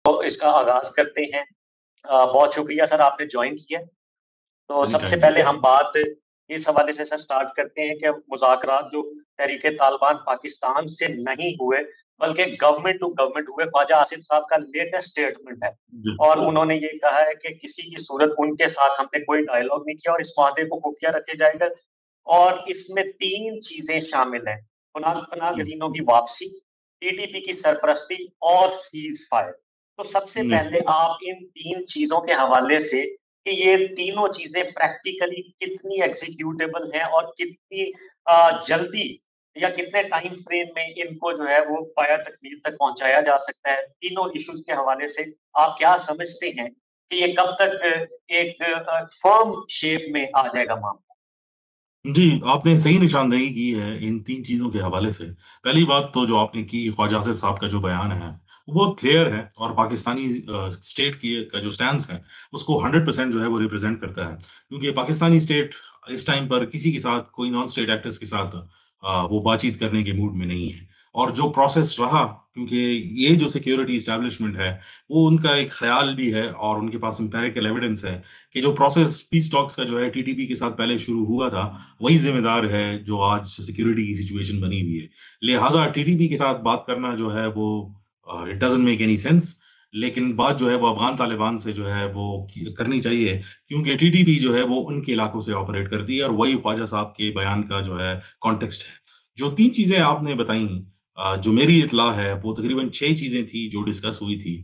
तो इसका आगाज करते हैं। बहुत शुक्रिया सर आपने ज्वाइन किया। तो एनी सबसे टाइम जी। पहले हम बात इस हवाले से सर स्टार्ट करते हैं कि मुज़ाकरात जो तहरीक तालिबान पाकिस्तान से नहीं हुए बल्कि गवर्नमेंट टू गवर्नमेंट हुए। ख्वाजा आसिफ साहब का लेटेस्ट स्टेटमेंट है जी और उन्होंने ये कहा है कि किसी की सूरत उनके साथ हमने कोई डायलॉग नहीं किया और इस माहदे को खुफिया रखे जाएगा। और इसमें तीन चीजें शामिल हैं: पनाह गजीनों की वापसी, टीटीपी की सरपरस्ती और सीज फायर। तो सबसे जी पहले आप इन तीन चीजों के हवाले से कि ये तीनों चीजें प्रैक्टिकली कितनी एग्जीक्यूटेबल हैं और कितनी जल्दी या कितने टाइम फ्रेम में इनको जो है वो पाया तकमील तक पहुंचाया जा सकता है, तीनों इश्यूज के हवाले से आप क्या समझते हैं कि ये कब तक एक फर्म शेप में आ जाएगा मामला? जी, आपने सही निशानदेही की है इन तीन चीजों के हवाले से। पहली बात तो जो आपने की, ख्वाजा आसिफ साहब का जो बयान है वो बहुत क्लियर है और पाकिस्तानी स्टेट की का जो स्टैंड है उसको 100% जो है वो रिप्रेजेंट करता है, क्योंकि पाकिस्तानी स्टेट इस टाइम पर किसी के साथ, कोई नॉन स्टेट एक्टर्स के साथ वो बातचीत करने के मूड में नहीं है। और जो प्रोसेस रहा, क्योंकि ये जो सिक्योरिटी इस्टेब्लिशमेंट है वो उनका एक ख्याल भी है और उनके पास एम्पेरिकल एविडेंस है कि जो प्रोसेस पीस टॉक्स का जो है टीटीपी के साथ पहले शुरू हुआ था, वही जिम्मेदार है जो आज सिक्योरिटी की सिचुएशन बनी हुई है। लिहाजा टीटीपी के साथ बात करना जो है वो it doesn't make any sense. लेकिन बात जो है वो अफगान तालिबान से जो है वो करनी चाहिए, क्योंकि टीटीपी जो है वो उनके इलाकों से ऑपरेट करती है और वही ख्वाजा साहब के बयान का जो है कॉन्टेक्स्ट है। जो तीन चीजें आपने बताई, जो मेरी इतला है वो तकरीबन छह चीजें थी जो डिस्कस हुई थी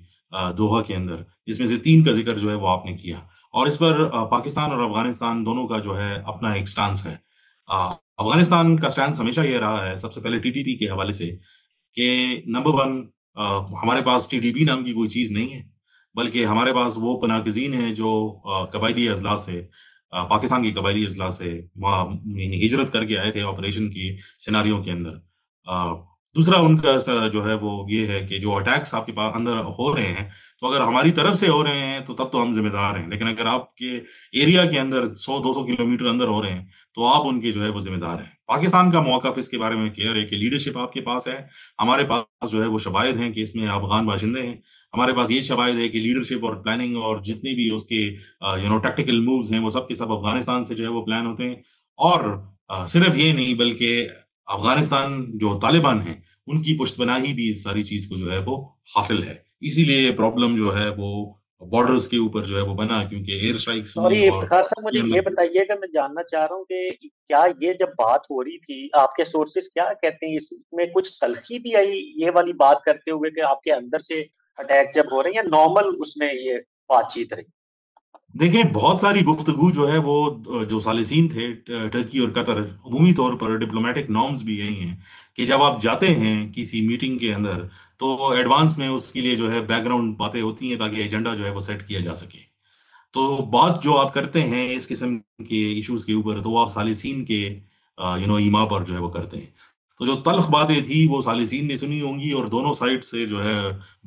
दोहा के अंदर, जिसमें से तीन का जिक्र जो है वो आपने किया। और इस पर पाकिस्तान और अफगानिस्तान दोनों का जो है अपना एक स्टांस है। अफगानिस्तान का स्टांस हमेशा ये रहा है, सबसे पहले टीटीपी के हवाले से, कि नंबर वन, हमारे पास टीटीपी नाम की कोई चीज नहीं है, बल्कि हमारे पास वो पनागजीन है जो कबायली अजला से, पाकिस्तान की कबायली अजला से वहाँ यानी हिजरत करके आए थे ऑपरेशन की सिनारियों के अंदर। दूसरा उनका जो है वो ये है कि जो अटैक्स आपके पास अंदर हो रहे हैं, तो अगर हमारी तरफ से हो रहे हैं तो तब तो हम जिम्मेदार हैं, लेकिन अगर आपके एरिया के अंदर 100-200 किलोमीटर अंदर हो रहे हैं तो आप उनके जो है वो जिम्मेदार हैं। पाकिस्तान का मौकफ इसके बारे में क्लियर है कि लीडरशिप आपके पास है, हमारे पास जो है वो शवाहिद हैं कि इसमें अफगान बाशिंदे हैं। हमारे पास ये शवाहिद है कि लीडरशिप और प्लानिंग और जितनी भी उसके टैक्टिकल मूव्स हैं वो सब के सब अफगानिस्तान से जो है वो प्लान होते हैं। और सिर्फ ये नहीं, बल्कि अफगानिस्तान जो तालिबान है उनकी पुश्तपनाही भी इस सारी चीज को जो है वो हासिल है। इसीलिए प्रॉब्लम जो है वो बॉर्डर्स के ऊपर जो है वो बना, क्योंकि एयर स्ट्राइक्स सॉरी हुई और इफ्तिखार साहब, उसके मुझे ये अंदर। बताइएगा, मैं जानना चाह रहा हूँ कि क्या ये जब बात हो रही थी, आपके सोर्सेस क्या कहते हैं, इसमें कुछ तलखी भी आई ये वाली बात करते हुए कि आपके अंदर से अटैक जब हो रहे हैं, या नॉर्मल उसमें ये बातचीत रही? देखिए, बहुत सारी गुफ्तगू जो है वो जो सालिसीन थे टर्की और कतर, अमूमी तौर पर डिप्लोमेटिक नॉर्म्स भी यही हैं कि जब आप जाते हैं किसी मीटिंग के अंदर तो एडवांस में उसके लिए जो है बैकग्राउंड बातें होती हैं ताकि एजेंडा जो है वो सेट किया जा सके। तो बात जो आप करते हैं इस किस्म के इश्यूज के ऊपर, तो वो आप सालिसीन के ईमा पर जो है वो करते हैं। तो जो तल्ख बातें थी वो सालिसीन ने सुनी होंगी और दोनों साइड से जो है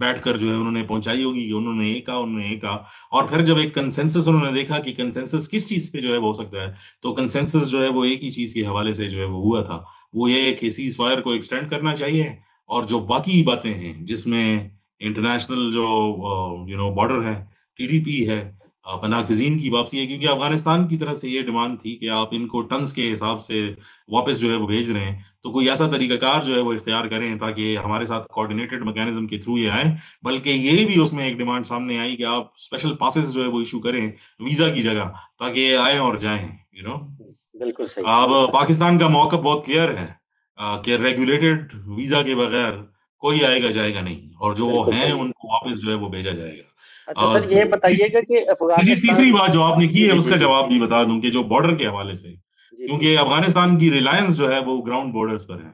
बैठकर जो है उन्होंने पहुंचाई होगी कि उन्होंने ये कहा, उन्होंने ये कहा। और फिर जब एक कंसेंसस उन्होंने देखा कि कंसेंसस किस चीज पे जो है वो हो सकता है, तो कंसेंसस जो है वो एक ही चीज के हवाले से जो है वो हुआ था। वो ये है कि सीज फायर को एक्सटेंड करना चाहिए, और जो बाकी बातें हैं जिसमें इंटरनेशनल जो बॉर्डर है, टीडीपी है, पनागजीन की वापसी है, क्योंकि अफगानिस्तान की तरफ से ये डिमांड थी कि आप इनको टन्स के हिसाब से वापस जो है वो भेज रहे हैं, तो कोई ऐसा तरीकाकार जो है वो इख्तियार करें ताकि हमारे साथ कोऑर्डिनेटेड मैकेनिज्म के थ्रू ये आए। बल्कि ये भी उसमें एक डिमांड सामने आई कि आप स्पेशल पासेस जो है वो इशू करें वीजा की जगह, ताकि ये आए और जाएं। यू नो बिल्कुल सही। अब पाकिस्तान का मौकफ बहुत क्लियर है कि रेगुलेटेड वीजा के बगैर कोई आएगा जाएगा नहीं, और जो वो बिल्कुल हैं सही है। उनको वापस जो है वो भेजा जाएगा। अच्छा सर, ये बताइएगा कि तीसरी अफगानिस्तान। बात जो आपने की जी है जी जी उसका जी जवाब भी बता दूं कि जो बॉर्डर के हवाले से, जी जी। क्योंकि अफगानिस्तान की रिलायंस जो है वो ग्राउंड बॉर्डर्स पर है।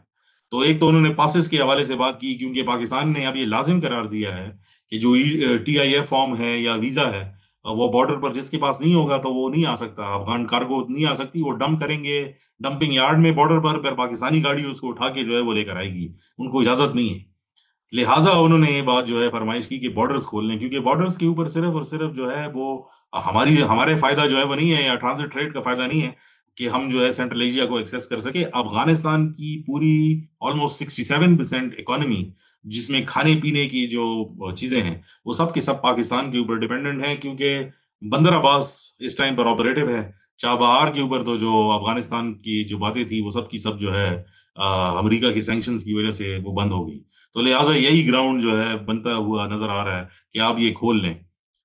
तो एक तो उन्होंने पासिस के हवाले से बात की, क्योंकि पाकिस्तान ने अब ये लाजिम करार दिया है कि जो टीआईएफ फॉर्म है या वीजा है, वो बॉर्डर पर जिसके पास नहीं होगा तो वो नहीं आ सकता, अफगान कार्गो नहीं आ सकती, वो डंप करेंगे डंपिंग यार्ड में बॉर्डर पर, फिर पाकिस्तानी गाड़ी उसको उठा के जो है वो लेकर आएगी, उनको इजाजत नहीं है। लिहाजा उन्होंने ये बात जो है फरमाइश की कि बॉर्डर्स खोल लें, क्योंकि बॉर्डर्स के ऊपर सिर्फ और सिर्फ जो है वो हमारे फायदा जो है वो नहीं है, या ट्रांजिट ट्रेड का फायदा नहीं है। कि हम जो है सेंट्रल एशिया को एक्सेस कर सके। अफगानिस्तान की पूरी ऑलमोस्ट 67% इकोनॉमी, जिसमें खाने पीने की जो चीजें हैं वो सब के सब पाकिस्तान के ऊपर डिपेंडेंट हैं, क्योंकि बंदर अब्बास इस टाइम पर ऑपरेटिव है। चाबहार के ऊपर तो जो अफगानिस्तान की जो बातें थी वो सब की सब जो है अमेरिका के सैंक्शंस की वजह से वो बंद हो गई। तो लिहाजा यही ग्राउंड जो है बनता हुआ नजर आ रहा है कि आप ये खोल लें।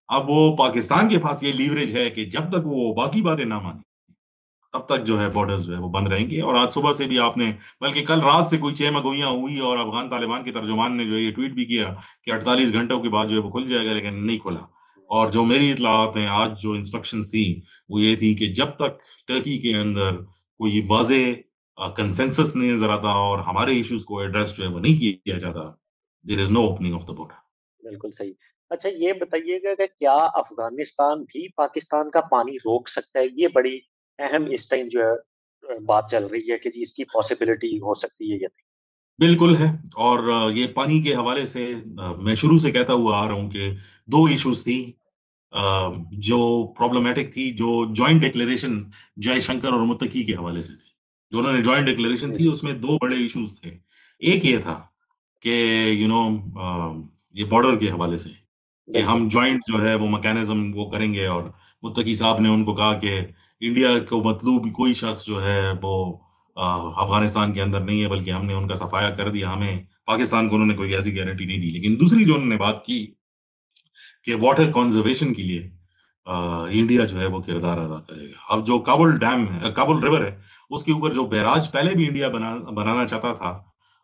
अब वो पाकिस्तान के पास ये लीवरेज है कि जब तक वो बाकी बातें ना माने तब तक जो है बॉर्डर्स जो है वो बंद रहेंगे। और आज सुबह से भी आपने, बल्कि कल रात से कोई चहमगोइयां हुई और अफगान तालिबान के तर्जुमान ने जो है ये ट्वीट भी किया कि 48 घंटों के बाद जो है वो खुल जाएगा, लेकिन नहीं खुला। और जो मेरी इतलात हैं आज, जो इंस्ट्रक्शंस थी वो ये थी कि जब तक टर्की के अंदर कोई वाजे कंसेंसस नहीं नजर आता और हमारे इश्यूज को एड्रेस जो है वो नहीं किया जाता, there is no opening of the border. बिल्कुल सही। अच्छा, ये बताइएगा कि क्या अफगानिस्तान भी पाकिस्तान का पानी रोक सकता है? ये बड़ी अहम इस टाइम जो है बात चल रही है कि जी इसकी पॉसिबिलिटी हो सकती है या नहीं। बिल्कुल है। और ये पानी के हवाले से मैं शुरू से कहता हुआ आ रहा हूं कि दो इश्यूज थी अ, जो प्रॉब्लमेटिक थी, जो जॉइंट डिक्लेरेशन जयशंकर और मुत्तकी के हवाले से थी। जो उन्होंने जॉइंट डिक्लेरेशन जी थी जी। उसमें दो बड़े इश्यूज थे। एक ये था कि यू नो ये बॉर्डर के हवाले से कि बिल्कुल। हम जॉइंट जो है वो मैकेनिज्म वो करेंगे। और मुत्तकी साहब ने उनको कहा कि इंडिया को मतलूब कोई शख्स जो है वो अफगानिस्तान के अंदर नहीं है, बल्कि हमने उनका सफाया कर दिया। हमें पाकिस्तान को उन्होंने कोई ऐसी गारंटी नहीं दी। लेकिन दूसरी जो उन्होंने बात की कि वाटर कंजर्वेशन के लिए इंडिया जो है वो किरदार अदा करेगा। अब जो काबुल डैम है, काबुल रिवर है, उसके ऊपर जो बैराज पहले भी इंडिया बनाना चाहता था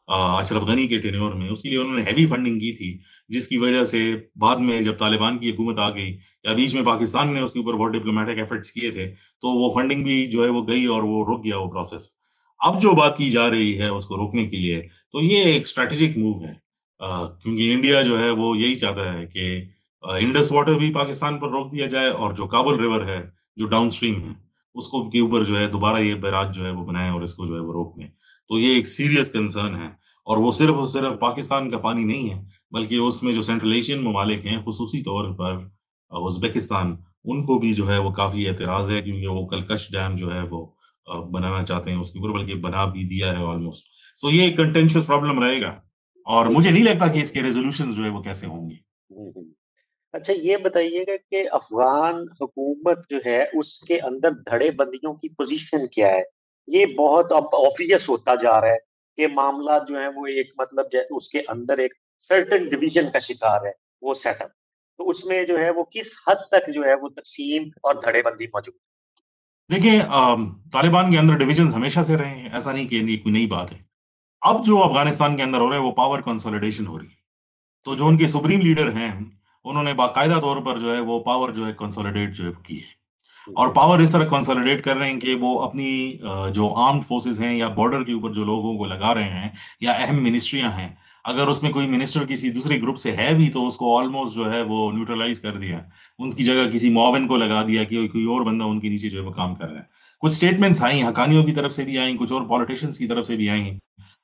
अशरफ गनी के टेन्योर में, उसके लिए उन्होंने हैवी फंडिंग की थी। जिसकी वजह से बाद में जब तालिबान की हुकूमत आ गई, या बीच में पाकिस्तान ने उसके ऊपर बहुत डिप्लोमेटिक एफर्ट्स किए थे, तो वो फंडिंग भी जो है वो गई और वो रुक गया वो प्रोसेस। अब जो बात की जा रही है उसको रोकने के लिए, तो ये एक स्ट्रेटेजिक मूव है। क्योंकि इंडिया जो है वो यही चाहता है कि इंडस वाटर भी पाकिस्तान पर रोक दिया जाए, और जो काबुल रिवर है जो डाउनस्ट्रीम है उसको के ऊपर जो है दोबारा ये बैराज जो है वो बनाए और इसको जो है वो रोक लें। तो ये एक सीरियस कंसर्न है। और सिर्फ पाकिस्तान का पानी नहीं है, बल्कि उसमें जो सेंट्रल एशियन ममालिक हैं, खुसूसी तौर पर उज्बेकिस्तान, उनको भी जो है वो काफी एतराज है, क्योंकि वो कलकश डैम जो है वो बनाना चाहते हैं उसके ऊपर, बल्कि बना भी दिया है ऑलमोस्ट। सो ये एक कंटेंशियस प्रॉब्लम रहेगा, और मुझे बिल्कुल। नहीं लगता कि इसके रेजोल्यूशन जो है वो कैसे होंगे। हम्म। अच्छा, ये बताइएगा कि अफगान हुकूमत जो है उसके अंदर धड़ेबंदियों की पोजीशन क्या है? ये बहुत अब ऑब्वियस होता जा रहा है कि मामला जो है वो एक मतलब उसके अंदर एक सर्टेन डिवीजन का शिकार है वो सेटअप। तो उसमें जो है वो किस हद तक जो है वो तकसीम और धड़ेबंदी मौजूद देखिए, तालिबान के अंदर डिविजन्स हमेशा से रहे हैं, ऐसा नहीं कि ये कोई नई बात है। अब जो अफगानिस्तान के अंदर हो रहा है वो पावर कंसोलिडेशन हो रही है। तो ठीक जो है। उनके सुप्रीम लीडर हैं, उन्होंने बाकायदा तौर पर जो है वो पावर जो है कंसोलिडेट जो है की है। और जी। पावर इस तरह कंसोलिडेट कर रहे हैं कि वो अपनी जो आर्म्ड फोर्सेस हैं या बॉर्डर के ऊपर जो लोगों को लगा रहे हैं, या अहम मिनिस्ट्रियां हैं, अगर उसमें कोई मिनिस्टर किसी दूसरे ग्रुप से है भी तो उसको ऑलमोस्ट जो है वो न्यूट्रलाइज कर दिया। उनकी जगह किसी मॉवेन को लगा दिया कि कोई और बंदा उनके नीचे जो है वो काम कर रहा है। कुछ स्टेटमेंट्स आई हकानियों की तरफ से भी आई, कुछ और पॉलिटिशियंस की तरफ से भी आई।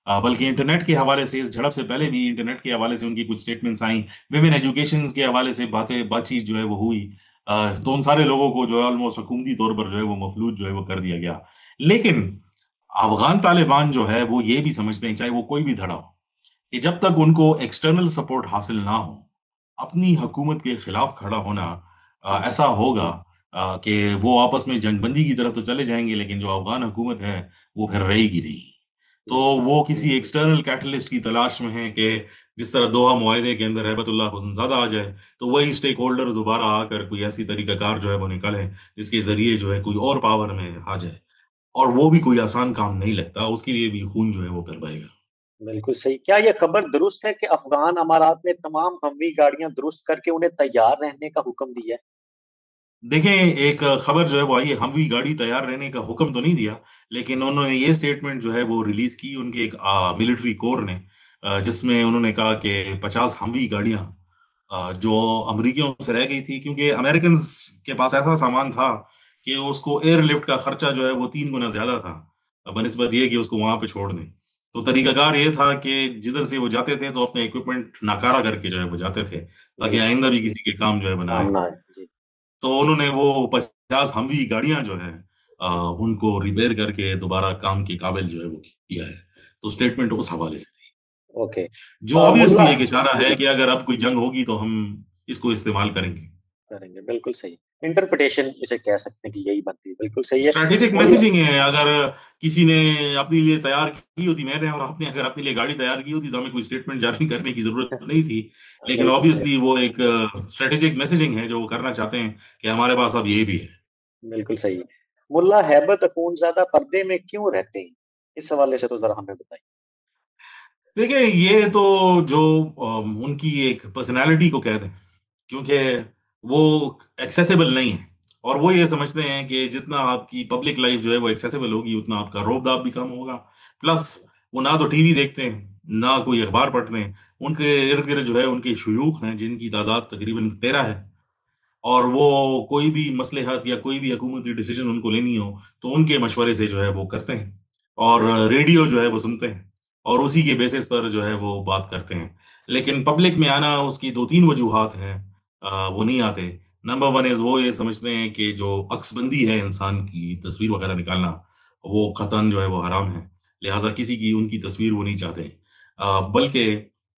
बल्कि इंटरनेट के हवाले से, इस झड़प से पहले भी इंटरनेट के हवाले से उनकी कुछ स्टेटमेंट्स आई। विमेन एजुकेशन के हवाले से बातचीत जो है वो हुई। तो उन सारे लोगों को जो है ऑलमोस्ट हुकूमती तौर पर जो है वो मफलूज जो है वो कर दिया गया। लेकिन अफगान तालिबान जो है वो ये भी समझते हैं, चाहे वो कोई भी धड़ा हो, कि जब तक उनको एक्सटर्नल सपोर्ट हासिल ना हो, अपनी हुकूमत के खिलाफ खड़ा होना ऐसा होगा कि वो आपस में जंगबंदी की तरफ तो चले जाएंगे, लेकिन जो अफगान हुकूमत है वो फिर रहेगी नहीं। तो वो किसी एक्सटर्नल कैटलिस्ट की तलाश में है कि जिस तरह दोहा मुआहदे के अंदर हैबतुल्लाह हुसनज़ादा आ जाए, तो वही स्टेक होल्डर दोबारा आकर कोई ऐसी तरीकाकार जो है वो निकाले जिसके जरिए जो है कोई और पावर में आ जाए। और वो भी कोई आसान काम नहीं लगता, उसके लिए भी खून जो है वो फिर बहेगा। बिल्कुल सही। क्या ये खबर दुरुस्त है कि अफगान अमारात ने तमाम हमवी गाड़ियां दुरुस्त करके उन्हें तैयार रहने का हुक्म दिया है? देखें, एक खबर जो है वो आई है, हमवी गाड़ी तैयार रहने का हुक्म तो नहीं दिया, लेकिन उन्होंने ये स्टेटमेंट जो है वो रिलीज की उनके एक मिलिट्री कोर ने, जिसमें उन्होंने कहा कि 50 हमवी गाड़ियां जो अमरीकियों से रह गई थी, क्योंकि अमेरिकन के पास ऐसा सामान था कि उसको एयरलिफ्ट का खर्चा जो है वो 3 गुना ज्यादा था बनिस्बत ये कि उसको वहां पे छोड़ दें। तो तरीकाकार ये था कि जिधर से वो जाते थे तो अपने इक्विपमेंट नाकारा करके जो है वो जाते थे, ताकि बिल्कुल। आइंदा भी किसी के काम जो है बनाए। काम ना है जी। तो उन्होंने वो 50 हमवी गाड़ियां जो है उनको रिपेयर करके दोबारा काम के काबिल जो है वो किया है। तो स्टेटमेंट उस हवाले से थी, ओके। जो मुल्ला ऑब्वियसली एक इशारा है कि अगर अब कोई जंग होगी तो हम इसको इस्तेमाल करेंगे। करेंगे, बिल्कुल सही। इंटरप्रिटेशन इसे कह सकते हैं कि यही बनती है, बिल्कुल सही है। स्ट्रैटेजिक मुल्ला मैसेजिंग है। अगर किसी ने अपने लिए तैयार की होती, मैंने और आपने अगर अपने लिए गाड़ी तैयार की होती तो हमें कोई स्टेटमेंट जारी करने की जरूरत नहीं थी। लेकिन बिल्कुल सही, ऑब्वियसली वो एक स्ट्रैटेजिक मैसेजिंग है जो वो करना चाहते हैं कि हमारे पास अब ये भी है। बिल्कुल सही। मुल्ला हैबत अखूनज़ादा पर्दे में क्यों रहते हैं? इस हवाले से तो ज़रा हमें बताइए। देखिए, ये तो जो उनकी एक पर्सनालिटी को कहते हैं, क्योंकि वो एक्सेसिबल नहीं है। और वो ये समझते हैं कि जितना आपकी पब्लिक लाइफ जो है वो एक्सेसिबल होगी उतना आपका रोब-दाब भी कम होगा। प्लस वो ना तो टीवी देखते हैं, ना कोई अखबार पढ़ते हैं। उनके इर्द-गिर्द जो है उनके शयूख हैं जिनकी तादाद तकरीबन 13 है। और वो कोई भी मसलहत या कोई भी हुकूमती डिसीजन उनको लेनी हो तो उनके मशवरे से जो है वो करते हैं। और रेडियो जो है वो सुनते हैं और उसी के बेसिस पर जो है वो बात करते हैं। लेकिन पब्लिक में आना उसकी दो तीन वजूहात हैं। वो नहीं आते। नंबर वन इज वो ये समझते हैं कि जो अक्सबंदी है इंसान की तस्वीर वगैरह निकालना, वो कतन जो है वो हराम है। लिहाजा किसी की उनकी तस्वीर वो नहीं चाहते। बल्कि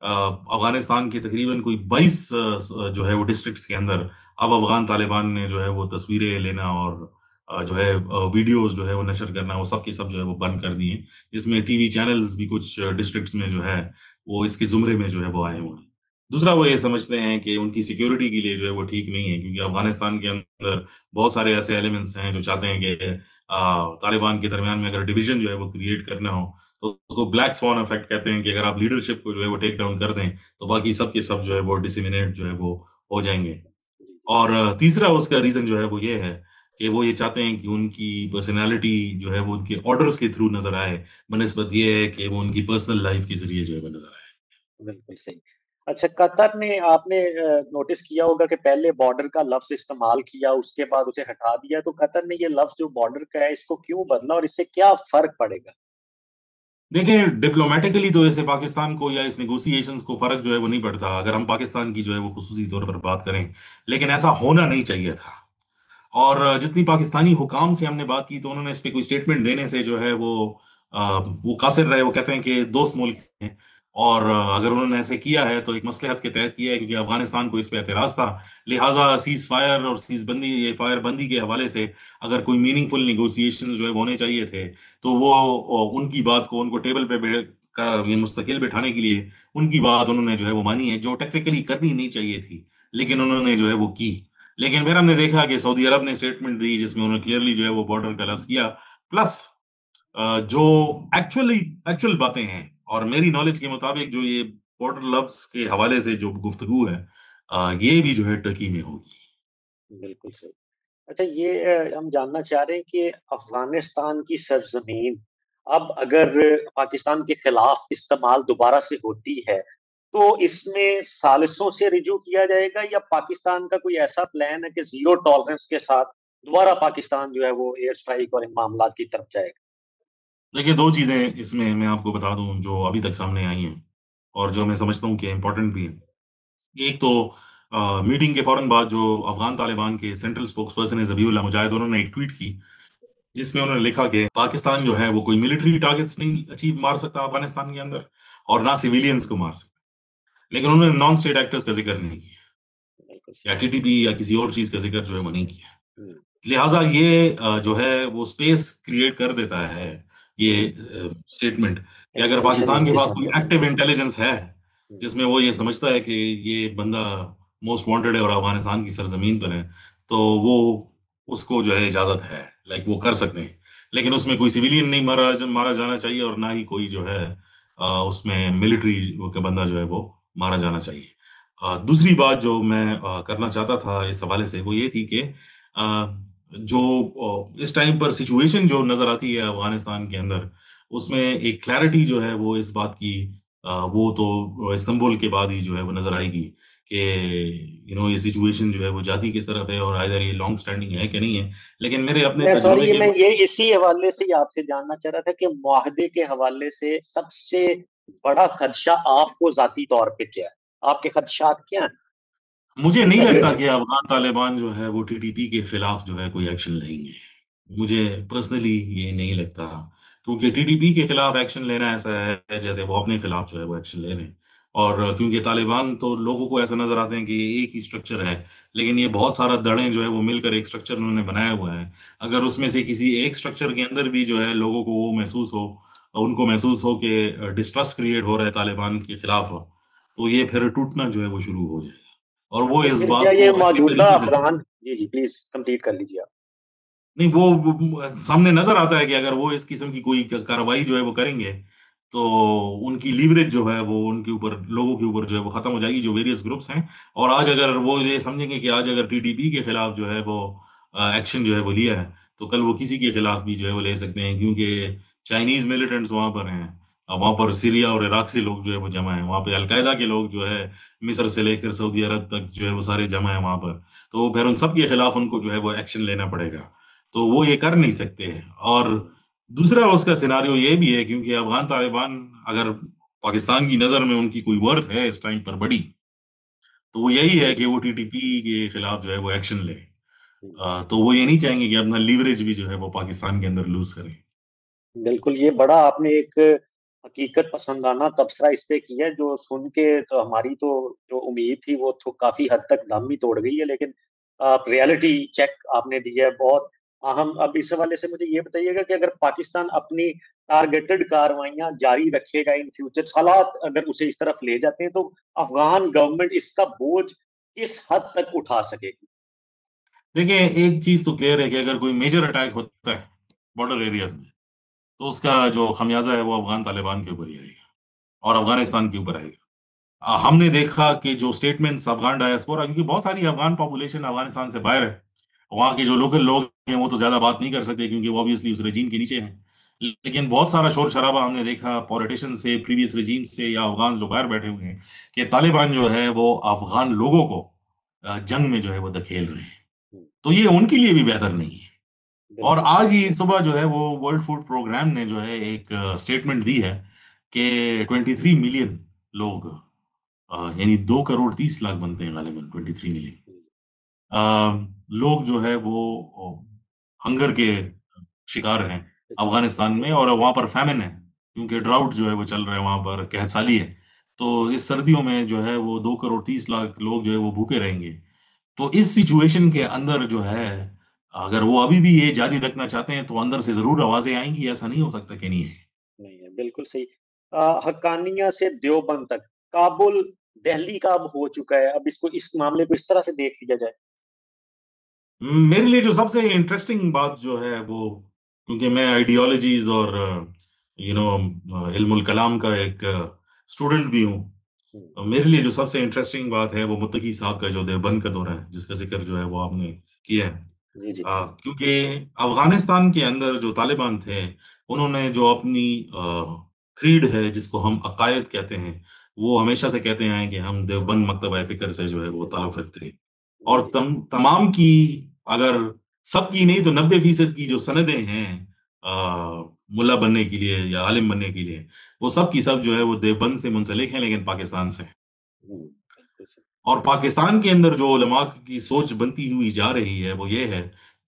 अफगानिस्तान के तकरीबन कोई 22 जो है वो डिस्ट्रिक्ट्स के अंदर अब अफगान तालिबान ने जो है वो तस्वीरें लेना और जो है वीडियोस जो है वो नशर करना, वो सब के सब जो है वो बंद कर दिए। जिसमें टीवी चैनल्स भी कुछ डिस्ट्रिक्ट्स में जो है वो इसके जुमरे में जो है वो आए हुए हैं। दूसरा, वो ये समझते हैं कि उनकी सिक्योरिटी के लिए जो है वो ठीक नहीं है, क्योंकि अफगानिस्तान के अंदर बहुत सारे ऐसे एलिमेंट्स हैं जो चाहते हैं कि तालिबान के दरमियान में अगर डिवीजन जो है वो क्रिएट करना हो तो उसको ब्लैक स्वॉन इफेक्ट कहते हैं, कि अगर आप लीडरशिप को जो है वो टेक डाउन कर दें तो बाकी सब के सब जो है वो डिसिमिनेट जो है वो हो जाएंगे। और तीसरा उसका रीजन जो है वो ये है कि वो ये चाहते हैं कि उनकी पर्सनालिटी जो है वो उनके ऑर्डर्स के थ्रू नजर आए, बनस्बत ये है कि वो उनकी पर्सनल लाइफ के जरिए जो है वो नजर आए। बिल्कुल सही। अच्छा, कतर ने आपने नोटिस किया होगा कि पहले बॉर्डर का लफ्ज़ इस्तेमाल किया, उसके बाद उसे हटा दिया, तो कतर ने ये लफ्ज़ जो बॉर्डर का है, इसको क्यों बदला और इससे क्या फ़र्क पड़ेगा? देखिए, डिप्लोमेटिकली तो ऐसे पाकिस्तान को या इस नेगोशिएशंस को फर्क जो है वो नहीं पड़ता, अगर हम पाकिस्तान की जो है वो खुसूसी तौर पर बात करें। लेकिन ऐसा होना नहीं चाहिए था। और जितनी पाकिस्तानी हुकाम से हमने बात की तो उन्होंने इस पे कोई स्टेटमेंट देने से जो है वो कासिर रहे। वो कहते हैं कि दोस्त मुल्क हैं। और अगर उन्होंने ऐसे किया है तो एक मसलहत के तहत किया है, क्योंकि अफगानिस्तान को इस पे एतराज था। लिहाजा सीज फायर और सीज बंदी, ये फायर बंदी के हवाले से अगर कोई मीनिंगफुल निगोसिएशन जो है वो होने चाहिए थे तो वो उनकी बात को उनको टेबल पे का ये मुस्तकिल बिठाने के लिए उनकी बात उन्होंने जो है वो मानी है, जो टेक्निकली करनी नहीं चाहिए थी, लेकिन उन्होंने जो है वो की। लेकिन फिर हमने देखा कि सऊदी अरब ने स्टेटमेंट दी जिसमें उन्होंने क्लियरली जो है वो बॉर्डर का लफ्ज किया। प्लस जो एक्चुअल बातें हैं और मेरी नॉलेज के मुताबिक जो ये बॉर्डर लफ्ज के हवाले से जो गुफ्तगू है, ये भी जो है टर्की में होगी। बिल्कुल सही। अच्छा, ये हम जानना चाह रहे हैं कि अफ़गानिस्तान की सरज़मीन अब अगर पाकिस्तान के खिलाफ इस्तेमाल दोबारा से होती है, तो इसमें सालिसों से रिजू किया जाएगा या पाकिस्तान का कोई ऐसा प्लान है कि ज़ीरो टॉलरेंस के साथ दोबारा पाकिस्तान जो है वो एयर स्ट्राइक और इन मामलात की तरफ जाएगा? देखिए, दो चीजें इसमें मैं आपको बता दूं जो अभी तक सामने आई हैं और जो मैं समझता हूँ कि इम्पोर्टेंट भी है। एक तो मीटिंग के फौरन बाद जो अफगान तालिबान के सेंट्रल स्पोक्स पर्सन है जबीउल्लाह मुजाहिद, उन्होंने एक ट्वीट की जिसमें उन्होंने लिखा कि पाकिस्तान जो है वो कोई मिलिट्री टारगेट्स नहीं अचीव मार सकता अफगानिस्तान के अंदर, और ना सिविलियंस को मार सकता। लेकिन उन्होंने नॉन स्टेट एक्टर्स का जिक्र नहीं किया, बिल्कुल या सही। टीटीपी या किसी और चीज का जिक्र जो है वो नहीं किया। हुँ, लिहाजा ये जो है वो स्पेस क्रिएट कर देता है ये हुँ, स्टेटमेंट, कि अगर इंटेंशन पाकिस्तान के उनके पास कोई सामने है। एक्टिव इंटेलिजेंस है हुँ, जिसमें वो ये समझता है कि ये बंदा मोस्ट वांटेड है और अफगानिस्तान की सरजमीन पर है, तो वो उसको जो है इजाजत है, लाइक वो कर सकते हैं। लेकिन उसमें कोई सिविलियन नहीं मारा जाना चाहिए और ना ही कोई जो है उसमें मिलिट्री का बंदा जो है वो मारा जाना चाहिए। दूसरी बात जो मैं करना चाहता था इस हवाले से वो ये थी कि जो इस टाइम पर सिचुएशन जो नजर आती है अफगानिस्तान के अंदर, उसमें एक क्लैरिटी जो है वो इस बात की वो तो इस्तांबुल के बाद ही जो है वो नजर आएगी कि ये सिचुएशन जो है वो जाती किस तरफ है और आइदर ये लॉन्ग स्टैंडिंग है कि नहीं है। लेकिन मेरे अपने मैं सॉरी, तजुर्बे ये के मैं ये इसी हवाले से ही आपसे जानना चाह रहा था कि मुआहदे के हवाले से सबसे बड़ा खदशा आपको ज़ाती तौर पे क्या है? आपके खदशात क्या हैं? मुझे नहीं लगता अगर कि अफगान तालिबान जो है वो टीटीपी के खिलाफ जो है कोई एक्शन लेंगे। मुझे पर्सनली ये नहीं लगता, क्योंकि टीटीपी के खिलाफ एक्शन लेना ऐसा है जैसे वो अपने खिलाफ जो है वो एक्शन ले रहे हैं। और क्योंकि तालिबान तो लोगों को ऐसा नजर आते हैं कि ये एक ही स्ट्रक्चर है, लेकिन ये बहुत सारा दड़े जो है वो मिलकर एक स्ट्रक्चर उन्होंने बनाया हुआ है। अगर उसमें से किसी एक स्ट्रक्चर के अंदर भी जो है लोगों को वो महसूस हो, उनको महसूस हो कि डिस्ट्रस्ट क्रिएट हो रहा है तालिबान के खिलाफ, तो ये फिर टूटना जो है वो शुरू हो जाएगा। और वो तो इस फिर क्या बात ये को अच्छी मौजूदा तरीके से, अफगान, जी जी प्लीज कंप्लीट कर लीजिए आप। नहीं वो सामने नजर आता है कि अगर वो इस किस्म की कोई कार्रवाई जो है वो करेंगे, तो उनकी लीवरेज जो है वो उनके ऊपर, लोगों के ऊपर जो है वो खत्म हो जाएगी, जो वेरियस ग्रुप्स हैं। और आज अगर वो ये समझेंगे कि आज अगर टीटीपी के खिलाफ जो है वो एक्शन जो है वो लिया है, तो कल वो किसी के खिलाफ भी जो है वो ले सकते हैं, क्योंकि चाइनीज मिलिटेंट्स वहां पर हैं। वहां पर सीरिया और इराक से लोग जो है वो जमा है, वहां पे अलकायदा के लोग जो है मिस्र से लेकर सऊदी अरब तक जो है वो सारे जमा है वहां पर। तो फिर उन सब के खिलाफ उनको जो है वो एक्शन लेना पड़ेगा, तो वो ये कर नहीं सकते हैं। और दूसरा उसका सिनारियो ये भी है, क्योंकि अफगान तालिबान अगर पाकिस्तान की नजर में उनकी कोई वर्थ है इस टाइम पर बड़ी, तो वो यही है कि वो टीटीपी के खिलाफ जो है वो एक्शन ले। तो वो ये नहीं चाहेंगे कि अपना लीवरेज भी जो है वो पाकिस्तान के अंदर लूज करें। बिल्कुल, ये बड़ा आपने एक हकीकत पसंदाना तबसरा इससे किया है, जो सुन के तो हमारी तो जो उम्मीद थी वो तो काफी हद तक दम ही तोड़ गई है। लेकिन रियलिटी चेक आपने दिया है बहुत अहम। अब इस हवाले से मुझे ये बताइएगा कि अगर पाकिस्तान अपनी टारगेटेड कार्रवाइयां जारी रखेगा इन फ्यूचर, हालात अगर उसे इस तरफ ले जाते हैं, तो अफगान गवर्नमेंट इसका बोझ किस हद तक उठा सकेगी? देखिए, एक चीज तो क्लियर है कि अगर कोई मेजर अटैक होता है बॉर्डर एरियाज में, तो उसका जो खमियाजा है वो अफगान तालिबान के ऊपर ही आएगा और अफगानिस्तान के ऊपर आएगा। हमने देखा कि जो स्टेटमेंट्स अफगान डायस्पोरा, क्योंकि बहुत सारी अफगान पॉपुलेशन अफगानिस्तान से बाहर है, वहाँ के जो लोकल लोग हैं वो तो ज्यादा बात नहीं कर सकते क्योंकि वो ऑब्वियसली उस रेजीम के नीचे हैं। लेकिन बहुत सारा शोर शराबा हमने देखा पॉलिटिशियन से, प्रीवियस रेजीम से, या अफगान जो बाहर बैठे हुए हैं, कि तालिबान जो है वो अफगान लोगों को जंग में जो है वो धकेल रहे हैं। तो ये उनके लिए भी बेहतर नहीं है। और बिल्कुल आज ही सुबह जो है वो वर्ल्ड फूड प्रोग्राम ने जो है एक स्टेटमेंट दी है कि 23 मिलियन लोग, यानी 2 करोड़ 30 लाख बनते हैं गालिबन, 23 मिलियन लोग जो है वो हंगर के शिकार हैं अफगानिस्तान में। और वहां पर फैमिन है, क्योंकि ड्राउट जो है वो चल रहा है वहां पर, कहसाली है। तो इस सर्दियों में जो है वो 2 करोड़ 30 लाख लोग जो है वो भूखे रहेंगे। तो इस सिचुएशन के अंदर जो है, अगर वो अभी भी ये जारी रखना चाहते हैं, तो अंदर से जरूर आवाजें आएंगी, ऐसा नहीं हो सकता कि नहीं है। नहीं है, बिल्कुल सही। हक्कानिया से देवबंद तक, काबुल दिल्ली का अब हो चुका है। अब इसको, इस मामले को इस तरह से देख लिया जाए। मेरे लिए जो सबसे इंटरेस्टिंग बात जो है वो, क्योंकि मैं आइडियोलॉजीज और इल्मुल कलाम का एक स्टूडेंट भी हूँ, हम्म, तो मेरे लिए जो सबसे इंटरेस्टिंग बात है वो मुत्तकी साहब का जो देवबंद का दौरा है, जिसका जिक्र जो है वो आपने किया है। जी जी। क्योंकि अफगानिस्तान के अंदर जो तालिबान थे, उन्होंने जो अपनी क्रीड है जिसको हम अकायद कहते हैं, वो हमेशा से कहते आए हैं कि हम देवबंद मकतब फिक्र से जो है वो ताल्लुक रखते हैं। जी और जी। तमाम की, अगर सबकी नहीं तो 90% की जो सनदें हैं मुल्ला बनने के लिए या आलिम बनने के लिए, वो सब की सब जो है वो देवबंद से मुंसलिक हैं, लेकिन पाकिस्तान से। बिल्कुल सही। और पाकिस्तान के अंदर जो उलमा की सोच बनती हुई जा रही है वो ये है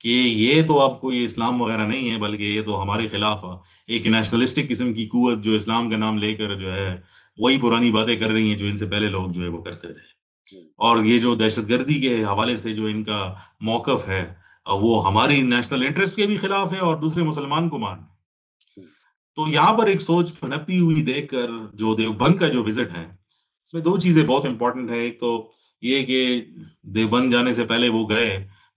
कि ये तो अब कोई इस्लाम वगैरह नहीं है, बल्कि ये तो हमारे खिलाफ एक नेशनलिस्टिक किस्म की कुवत जो इस्लाम का नाम लेकर जो है वही पुरानी बातें कर रही हैं जो इनसे पहले लोग जो है वो करते थे। हम्म, और ये जो दहशतगर्दी के हवाले से जो इनका मौकफ है, वो हमारी नेशनल इंटरेस्ट के भी खिलाफ है और दूसरे मुसलमान को मारना। हम्म, तो यहाँ पर एक सोच पनपती हुई देखकर जो देवबंद का जो विजिट है, इसमें दो चीजें बहुत इंपॉर्टेंट है। एक तो ये कि देवबंद जाने से पहले वो गए,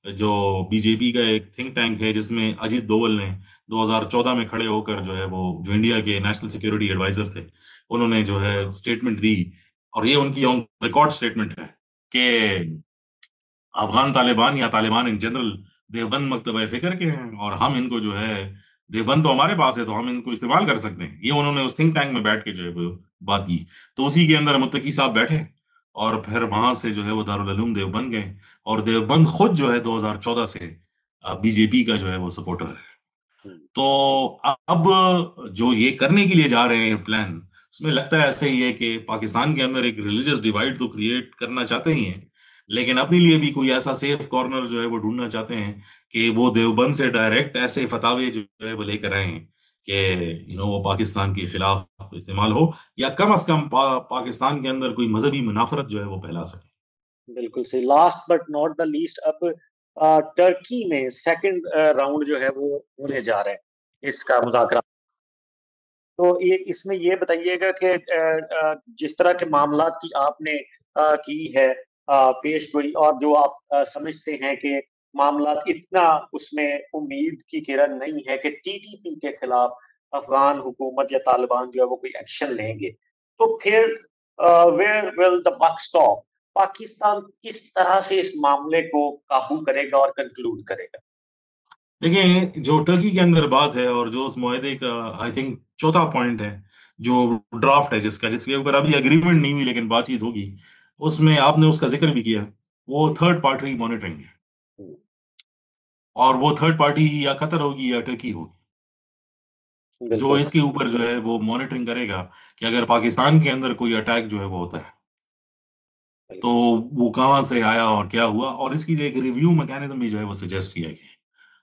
जो बीजेपी का एक थिंक टैंक है जिसमें अजीत दोवल ने 2014 में खड़े होकर जो है वो, जो इंडिया के नेशनल सिक्योरिटी एडवाइजर थे, उन्होंने जो है स्टेटमेंट दी। और ये उनकी ऑन रिकॉर्ड स्टेटमेंट है कि अफगान तालिबान या तालिबान इन जनरल देवबंद मकतब फिक्र के हैं, और हम इनको जो है, देवबंद तो हमारे पास है तो हम इनको इस्तेमाल कर सकते हैं। ये उन्होंने उस थिंक टैंक में बैठ के जो है वो बात की। तो उसी के अंदर मुत्तकी साहब बैठे, और फिर वहां से जो है वो दारुल उलूम देवबंद गए। और देवबंद खुद जो है 2014 से बीजेपी का जो है वो सपोर्टर है। हम्म, तो अब जो ये करने के लिए जा रहे हैं प्लान, उसमें लगता है ऐसे ही है कि पाकिस्तान के अंदर एक रिलीजियस डिवाइड तो क्रिएट करना चाहते ही हैं, लेकिन अपने लिए भी कोई ऐसा सेफ कॉर्नर जो है वो ढूंढना चाहते हैं कि वो देवबंद से डायरेक्ट ऐसे फतावे जो है वो लेकर आए कि वो पाकिस्तान के खिलाफ इस्तेमाल हो, या कम से कम पाकिस्तान के अंदर कोई मजहबी मुनाफरत जो है वो फैला सके। बिल्कुल सही। Last but not the least, अब टर्की में सेकंड राउंड जो है वो होने जा रहा है इसका मुज़ाकरा। तो ये इसमें ये बताइएगा कि जिस तरह के मामलात की आपने की है पेश गोई, और जो आप समझते हैं कि मामलात इतना उसमें उम्मीद की किरण नहीं है कि टीटीपी के खिलाफ अफगान हुकूमत या तालिबान जो है वो कोई एक्शन लेंगे, तो फिर where will the buck stop? Pakistan किस तरह से इस मामले को काबू करेगा और कंक्लूड करेगा? देखिए, जो टर्की के अंदर बात है और जो उस मुआहदे का आई थिंक चौथा पॉइंट है, जो ड्राफ्ट है जिसके ऊपर अभी एग्रीमेंट नहीं हुई लेकिन बातचीत होगी, उसमें आपने उसका जिक्र भी किया, वो थर्ड पार्टी मॉनिटरिंग है। और वो थर्ड पार्टी या कतर होगी या टर्की होगी, जो बिल्कुल। इसके ऊपर जो है वो मॉनिटरिंग करेगा कि अगर पाकिस्तान के अंदर कोई अटैक जो है वो होता है तो बिल्कुल। वो कहाँ से आया और क्या हुआ, और इसके लिए एक रिव्यू मैकेनिज्म भी जो है वो सजेस्ट किया गया है।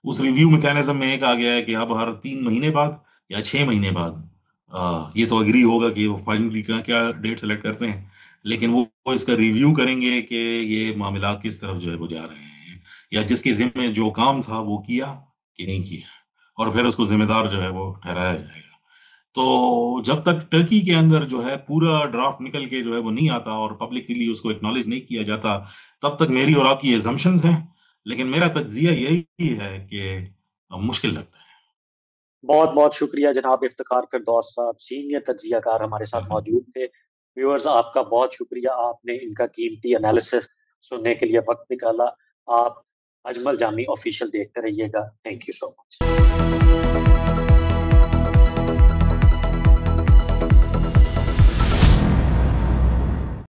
उस रिव्यू मैकेनिज्म में एक आ गया है कि अब हर 3 महीने बाद या 6 महीने बाद ये तो अग्री होगा कि वो फाइनली क्या क्या डेट सेलेक्ट करते हैं, लेकिन वो इसका रिव्यू करेंगे कि ये मामला किस तरफ जो है वो जा रहे हैं, या जिसके जिम्मे जो काम था वो किया कि नहीं किया, और फिर उसको जिम्मेदार जो है वो ठहराया जाएगा। तो जब तक टर्की के अंदर जो है पूरा ड्राफ्ट निकल के जो है वो नहीं आता और पब्लिकली उसको एक्नॉलेज नहीं किया जाता, तब तक मेरी और आपकी एजम्पशंस हैं। लेकिन मेरा तज्जिया यही है कि मुश्किल लगता है। बहुत बहुत शुक्रिया जनाब इफ्तिखार फिरदौस साहब, सीनियर तज्जियाकार हमारे साथ मौजूद थे। व्यूअर्स, आपका बहुत शुक्रिया, आपने इनका कीमती एनालिसिस सुनने के लिए वक्त निकाला। आप अजमल जामी ऑफिशियल देखते रहिएगा। Thank you so much.